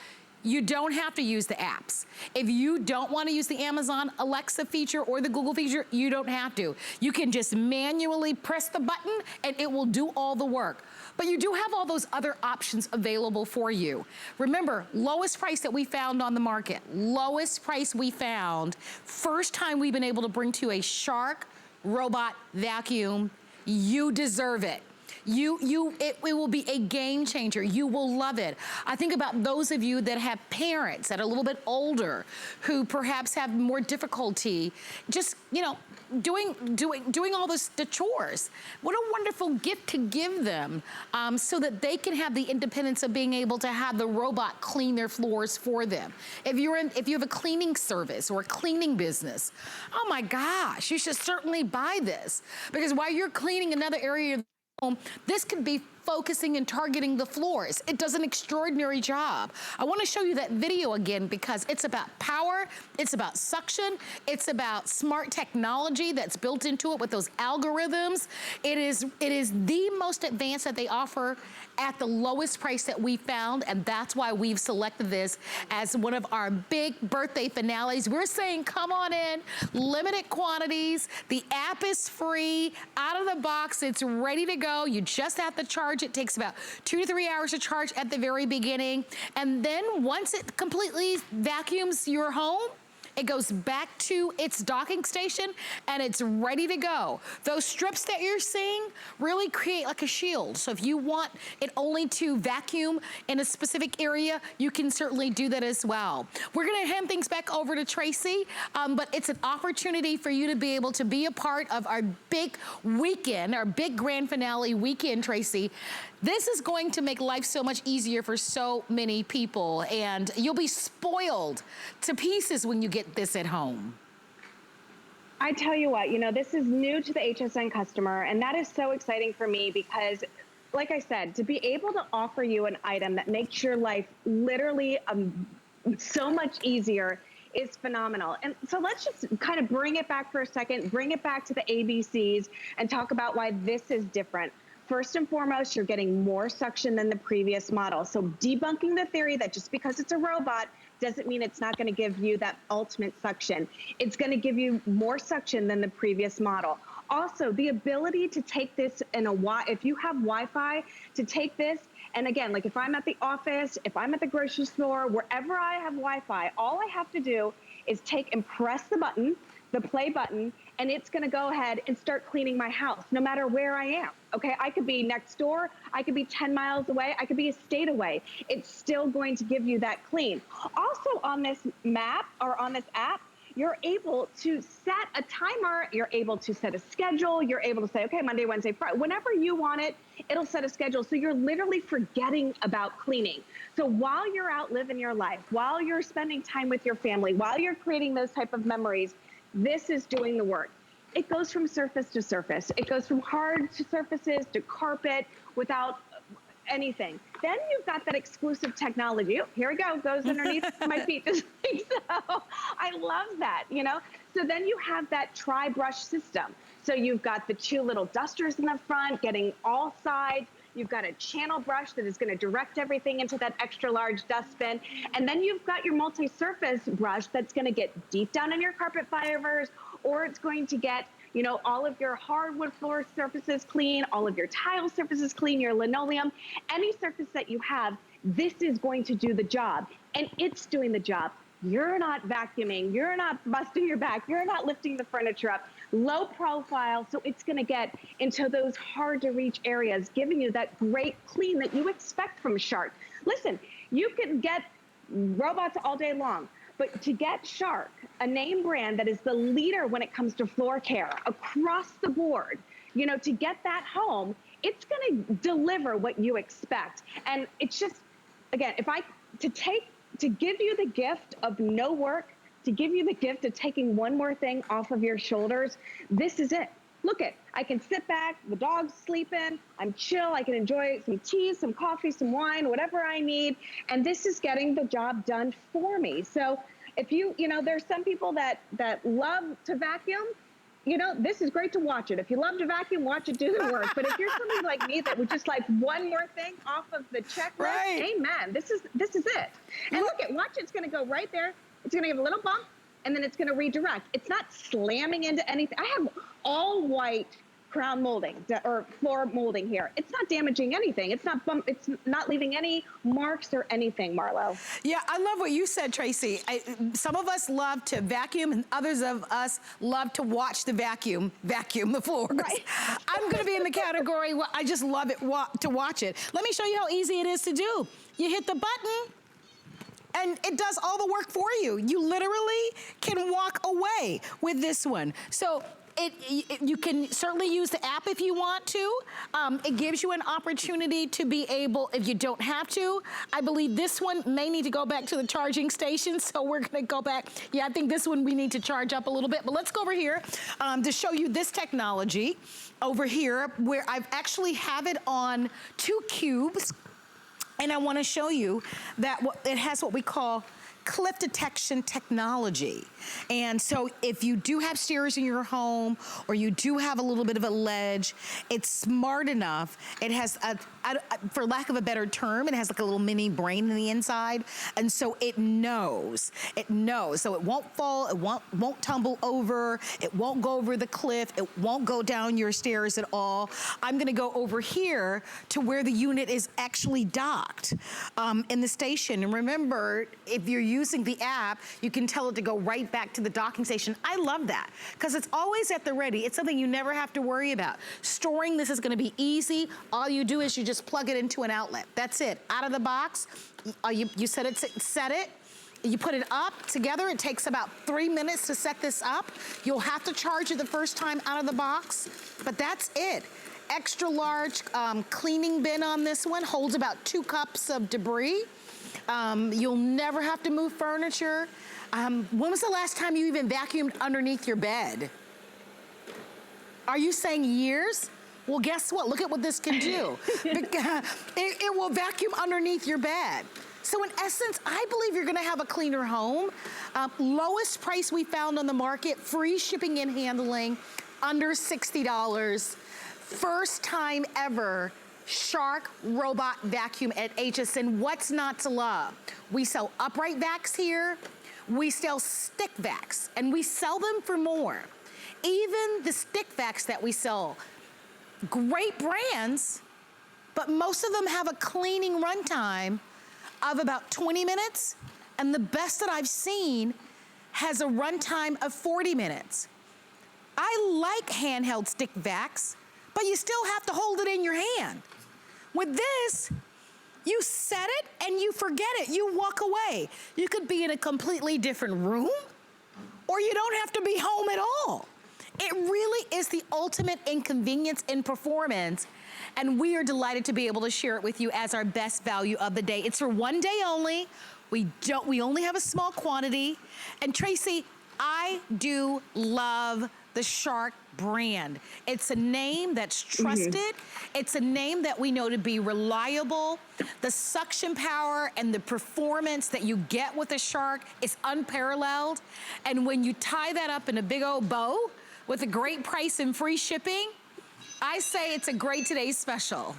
You don't have to use the apps. If you don't want to use the Amazon Alexa feature or the Google feature, you don't have to. You can just manually press the button and it will do all the work. But you do have all those other options available for you. Remember, lowest price that we found on the market, lowest price we found, first time we've been able to bring to you a Shark robot vacuum. You deserve it. It will be a game changer. You will love it. I think about those of you that have parents that are a little bit older who perhaps have more difficulty just, doing all the chores. What a wonderful gift to give them so that they can have the independence of being able to have the robot clean their floors for them. If you have a cleaning service or a cleaning business, oh my gosh, you should certainly buy this, because while you're cleaning another area of this could be focusing and targeting the floors. It does an extraordinary job. I want to show you that video again because it's about power, it's about suction, it's about smart technology that's built into it with those algorithms. It is the most advanced that they offer at the lowest price that we found, and that's why we've selected this as one of our big birthday finales. We're saying come on in, limited quantities, the app is free, out of the box, it's ready to go. You just have to charge. It takes about 2 to 3 hours to charge at the very beginning. And then once it completely vacuums your home, it goes back to its docking station and it's ready to go. Those strips that you're seeing really create like a shield. So if you want it only to vacuum in a specific area, you can certainly do that as well. We're gonna hand things back over to Tracy, but it's an opportunity for you to be able to be a part of our big weekend, our big grand finale weekend, Tracy. This is going to make life so much easier for so many people, and you'll be spoiled to pieces when you get this at home. I tell you what, this is new to the HSN customer, and that is so exciting for me because, like I said, to be able to offer you an item that makes your life literally so much easier is phenomenal. And so let's just kind of bring it back for a second, bring it back to the ABCs and talk about why this is different. First and foremost, you're getting more suction than the previous model. So debunking the theory that just because it's a robot doesn't mean it's not going to give you that ultimate suction. It's going to give you more suction than the previous model. Also, the ability to take this if you have Wi-Fi, to take this, and again, like if I'm at the office, if I'm at the grocery store, wherever I have Wi-Fi, all I have to do is take and press the button, the play button, and it's gonna go ahead and start cleaning my house, no matter where I am, okay? I could be next door, I could be 10 miles away, I could be a state away. It's still going to give you that clean. Also on this map, or on this app, you're able to set a timer, you're able to set a schedule, you're able to say, okay, Monday, Wednesday, Friday, whenever you want it, it'll set a schedule. So you're literally forgetting about cleaning. So while you're out living your life, while you're spending time with your family, while you're creating those type of memories, this is doing the work. It goes from surface to surface. It goes from hard surfaces to carpet without anything. Then you've got that exclusive technology. Oh, here we go, goes underneath my feet. Just like so. I love that, you know? So then you have that tri-brush system. So you've got the 2 little dusters in the front, getting all sides. You've got a channel brush that is gonna direct everything into that extra large dustbin. And then you've got your multi-surface brush that's gonna get deep down in your carpet fibers, or it's going to get, you know, all of your hardwood floor surfaces clean, all of your tile surfaces clean, your linoleum, any surface that you have, this is going to do the job. And it's doing the job. You're not vacuuming, you're not busting your back, you're not lifting the furniture up. Low profile, so it's gonna get into those hard to reach areas, giving you that great clean that you expect from Shark. Listen, you can get robots all day long, but to get Shark, a name brand that is the leader when it comes to floor care across the board, you know, to get that home, it's gonna deliver what you expect. And it's just, again, to give you the gift of no work, to give you the gift of taking one more thing off of your shoulders, this is it. Look it, I can sit back, the dog's sleeping, I'm chill, I can enjoy some tea, some coffee, some wine, whatever I need, and this is getting the job done for me. So if you know, there's some people that love to vacuum, you know, this is great to watch it. If you love to vacuum, watch it do the work. But if you're somebody like me that would just like one more thing off of the checklist, amen, this is it. And look it, watch it's gonna go right there, it's gonna give a little bump, and then it's gonna redirect. It's not slamming into anything. I have all white crown molding or floor molding here. It's not damaging anything. It's not leaving any marks or anything, Marlo. Yeah, I love what you said, Tracy. Some of us love to vacuum and others of us love to watch the vacuum the floors. Right. I'm gonna be in the category where I just love it to watch it. Let me show you how easy it is to do. You hit the button, and it does all the work for you. You literally can walk away with this one. So you can certainly use the app if you want to. It gives you an opportunity to be able, if you don't have to. I believe this one may need to go back to the charging station, so we're gonna go back. Yeah, I think this one we need to charge up a little bit, but let's go over here to show you this technology over here where I've actually have it on 2 cubes. And I want to show you that it has what we call cliff detection technology. And so if you do have stairs in your home or you do have a little bit of a ledge, it's smart enough. It has, for lack of a better term, it has like a little mini brain in the inside. And so it knows. So it won't fall, it won't tumble over, it won't go over the cliff, it won't go down your stairs at all. I'm gonna go over here to where the unit is actually docked in the station. And remember, if you're using the app, you can tell it to go right back to the docking station. I love that because it's always at the ready. It's something you never have to worry about. Storing this is gonna be easy. All you do is you just plug it into an outlet. That's it, out of the box. You set it, you put it up together. It takes about 3 minutes to set this up. You'll have to charge it the first time out of the box, but that's it. Extra large cleaning bin on this one, holds about 2 cups of debris. You'll never have to move furniture. When was the last time you even vacuumed underneath your bed? Are you saying years? Well, guess what? Look at what this can do. It will vacuum underneath your bed. So in essence, I believe you're gonna have a cleaner home. Lowest price we found on the market, free shipping and handling, under $60. First time ever Shark robot vacuum at HSN. What's not to love? We sell upright vacs here. We sell stick vacs, and we sell them for more. Even the stick vacs that we sell, great brands, but most of them have a cleaning runtime of about 20 minutes, and the best that I've seen has a runtime of 40 minutes. I like handheld stick vacs, but you still have to hold it in your hand. With this, you set it and you forget it. You walk away. You could be in a completely different room, or you don't have to be home at all. It really is the ultimate inconvenience in performance, and we are delighted to be able to share it with you as our best value of the day. It's for one day only. We only have a small quantity. And Tracy, I do love the Shark brand. It's a name that's trusted. It's a name that we know to be reliable. The suction power and the performance that you get with a Shark is unparalleled. And when you tie that up in a big old bow with a great price and free shipping, I say it's a great today's special.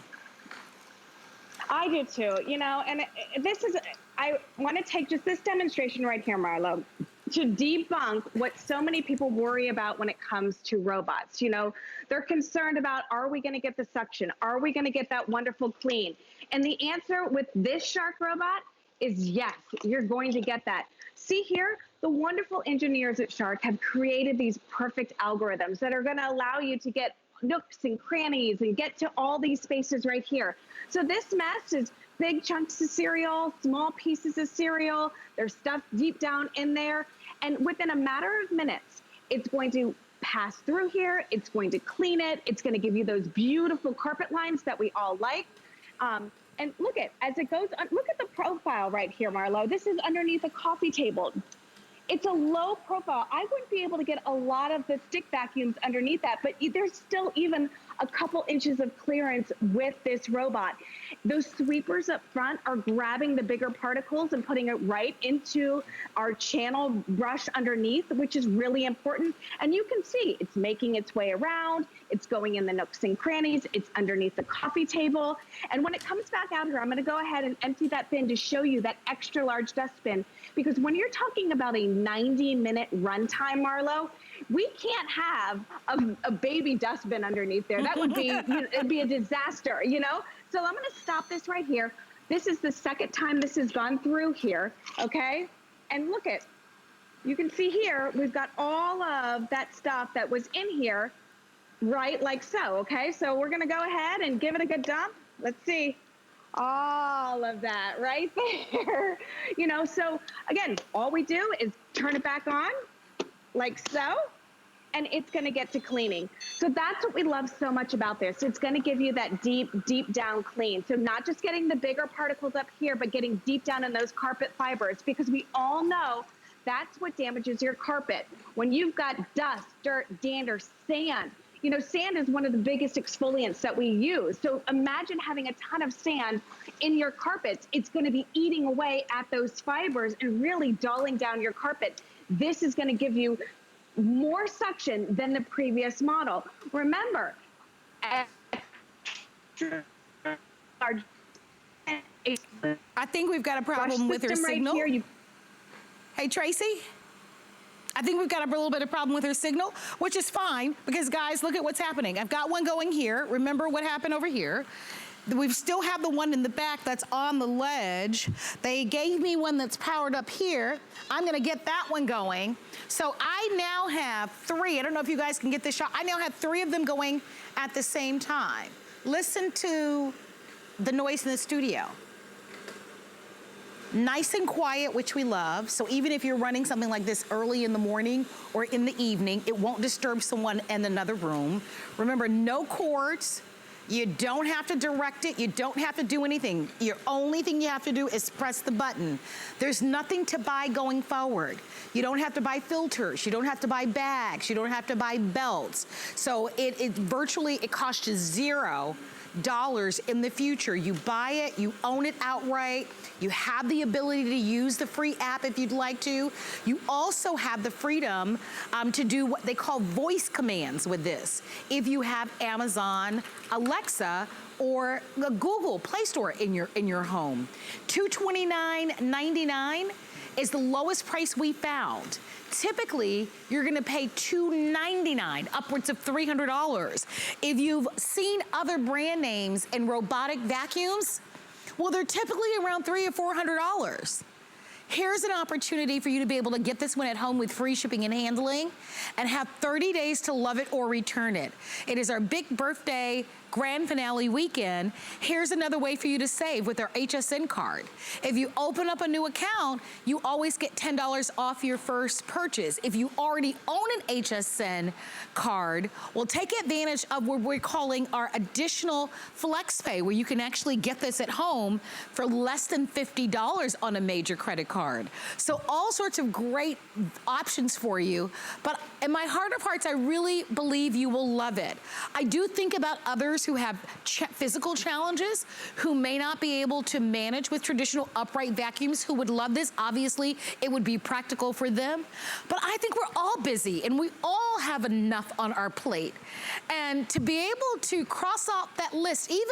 I do too, you know, and I want to take just this demonstration right here, Marlo, to debunk what so many people worry about when it comes to robots. You know, they're concerned about, are we going to get the suction? Are we going to get that wonderful clean? And the answer with this Shark robot is yes, you're going to get that. See here, the wonderful engineers at Shark have created these perfect algorithms that are going to allow you to get nooks and crannies and get to all these spaces right here. So this mess is big chunks of cereal, small pieces of cereal, there's stuff deep down in there. And within a matter of minutes, it's going to pass through here. It's going to clean it. It's going to give you those beautiful carpet lines that we all like. And look as it goes, look at the profile right here, Marlo. This is underneath a coffee table. It's a low profile. I wouldn't be able to get a lot of the stick vacuums underneath that, but there's still even a couple inches of clearance with this robot. Those sweepers up front are grabbing the bigger particles and putting it right into our channel brush underneath, which is really important. And you can see it's making its way around. It's going in the nooks and crannies. It's underneath the coffee table. And when it comes back out here, I'm going to go ahead and empty that bin to show you that extra large dustbin. Because when you're talking about a 90-minute runtime, Marlo, we can't have a baby dustbin underneath there. That would be, it'd be a disaster, you know? So I'm gonna stop this right here. This is the second time this has gone through here, okay? And look you can see here, we've got all of that stuff that was in here, right, like so, okay? So we're gonna go ahead and give it a good dump. Let's see. All of that right there. You know, so again, all we do is turn it back on like so, and it's going to get to cleaning. So that's what we love so much about this. It's going to give you that deep, deep down clean. So not just getting the bigger particles up here, but getting deep down in those carpet fibers, because we all know that's what damages your carpet. When you've got dust, dirt, dander, sand. You know, sand is one of the biggest exfoliants that we use. So imagine having a ton of sand in your carpets. It's going to be eating away at those fibers and really dulling down your carpet. This is going to give you more suction than the previous model. Remember, I think we've got a problem with her signal. Right here, hey, Tracy? I think we've got a little bit of problem with her signal, which is fine, because guys, look at what's happening. I've got one going here. Remember what happened over here. We still have the one in the back that's on the ledge. They gave me one that's powered up here. I'm gonna get that one going. So I now have three. I don't know if you guys can get this shot. I now have three of them going at the same time. Listen to the noise in the studio. Nice and quiet, which we love. So even if you're running something like this early in the morning or in the evening, it won't disturb someone in another room. Remember, no cords. You don't have to direct it. You don't have to do anything. Your only thing you have to do is press the button. There's nothing to buy going forward. You don't have to buy filters. You don't have to buy bags. You don't have to buy belts. So it costs you $0 in the future. You buy it, you own it outright. You have the ability to use the free app if you'd like to. You also have the freedom to do what they call voice commands with this. If you have Amazon, Alexa, or the Google Play Store in your home. $229.99 is the lowest price we found. Typically, you're gonna pay $299, upwards of $300. If you've seen other brand names in robotic vacuums, well, they're typically around $300 or $400. Here's an opportunity for you to be able to get this one at home with free shipping and handling and have 30 days to love it or return it. It is our big birthday grand finale weekend, here's another way for you to save with our HSN card. If you open up a new account, you always get $10 off your first purchase. If you already own an HSN card, well, take advantage of what we're calling our additional flex pay, where you can actually get this at home for less than $50 on a major credit card. So all sorts of great options for you, but in my heart of hearts, I really believe you will love it. I do think about others who have physical challenges, who may not be able to manage with traditional upright vacuums, who would love this. Obviously, it would be practical for them, but I think we're all busy and we all have enough on our plate. And to be able to cross off that list, even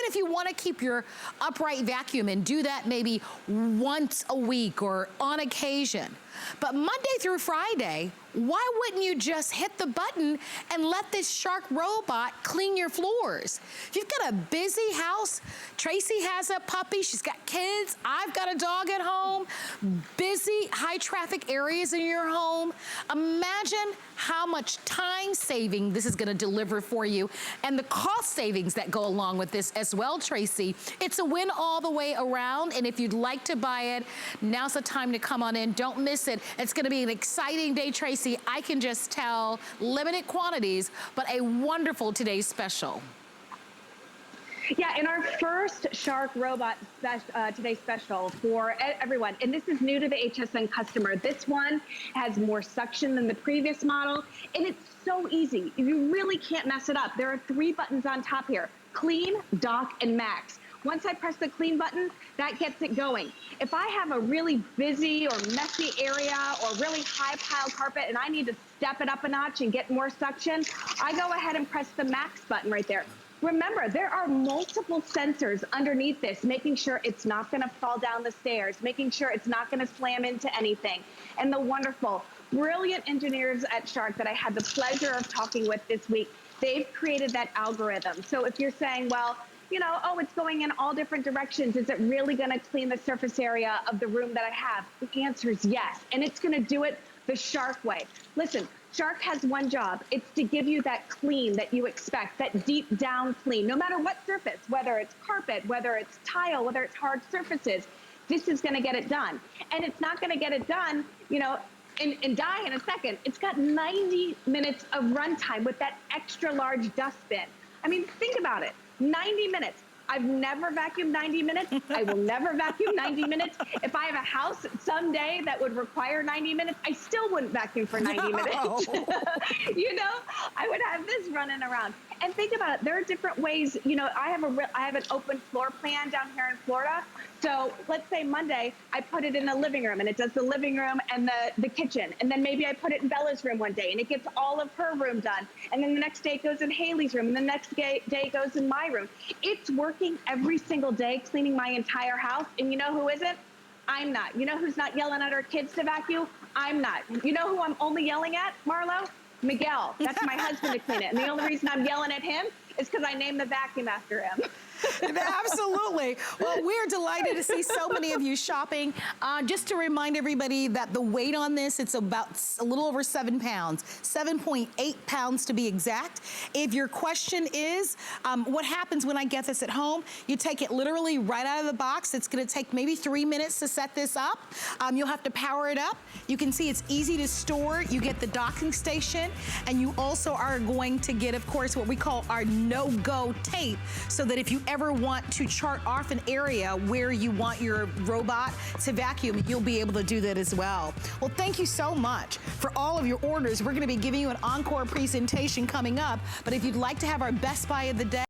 if you want to keep your upright vacuum and do that maybe once a week or on occasion, but Monday through Friday, why wouldn't you just hit the button and let this Shark robot clean your floors? If you've got a busy house, Tracy has a puppy, she's got kids, I've got a dog at home, busy, high traffic areas in your home, imagine how much time saving this is gonna deliver for you and the cost savings that go along with this as well, Tracy. It's a win all the way around, and if you'd like to buy it, now's the time to come on in. Don't miss it. It's gonna be an exciting day, Tracy. I can just tell, limited quantities, but a wonderful today's special. Yeah, in our first Shark robot today's special for everyone, and this is new to the HSN customer, this one has more suction than the previous model, and it's so easy. You really can't mess it up. There are 3 buttons on top here: clean, dock, and max. Once I press the clean button, that gets it going. If I have a really busy or messy area or really high pile carpet and I need to step it up a notch and get more suction, I go ahead and press the max button right there. Remember, there are multiple sensors underneath this, making sure it's not gonna fall down the stairs, making sure it's not gonna slam into anything. And the wonderful, brilliant engineers at Shark that I had the pleasure of talking with this week, they've created that algorithm. So if you're saying, well, you know, oh, it's going in all different directions, is it really gonna clean the surface area of the room that I have? The answer is yes, and it's gonna do it the Shark way. Listen, Shark has one job. It's to give you that clean that you expect, that deep down clean, no matter what surface, whether it's carpet, whether it's tile, whether it's hard surfaces, this is gonna get it done. And it's not gonna get it done, you know, and die in a second. It's got 90 minutes of runtime with that extra large dustbin. I mean, think about it. 90 minutes. I've never vacuumed 90 minutes. I will never vacuum 90 minutes. If I have a house someday that would require 90 minutes, I still wouldn't vacuum for 90 minutes. You know, I would have this running around. And think about it. There are different ways. You know, I have an open floor plan down here in Florida. So let's say Monday, I put it in a living room and it does the living room and the kitchen. And then maybe I put it in Bella's room one day and it gets all of her room done. And then the next day it goes in Haley's room and the next day it goes in my room. It's working every single day, cleaning my entire house. And you know who isn't? I'm not. You know who's not yelling at our kids to vacuum? I'm not. You know who I'm only yelling at, Marlo? Miguel. That's my husband to clean it. And the only reason I'm yelling at him is because I named the vacuum after him. Absolutely. Well, we're delighted to see so many of you shopping. Just to remind everybody that the weight on this, it's about a little over 7 pounds, 7.8 pounds to be exact. If your question is, what happens when I get this at home? You take it literally right out of the box. It's gonna take maybe 3 minutes to set this up. You'll have to power it up. You can see it's easy to store. You get the docking station, and you also are going to get, of course, what we call our no-go tape, so that if you ever want to chart off an area where you want your robot to vacuum, you'll be able to do that as well. Well, thank you so much for all of your orders. We're gonna be giving you an encore presentation coming up, but if you'd like to have our best buy of the day,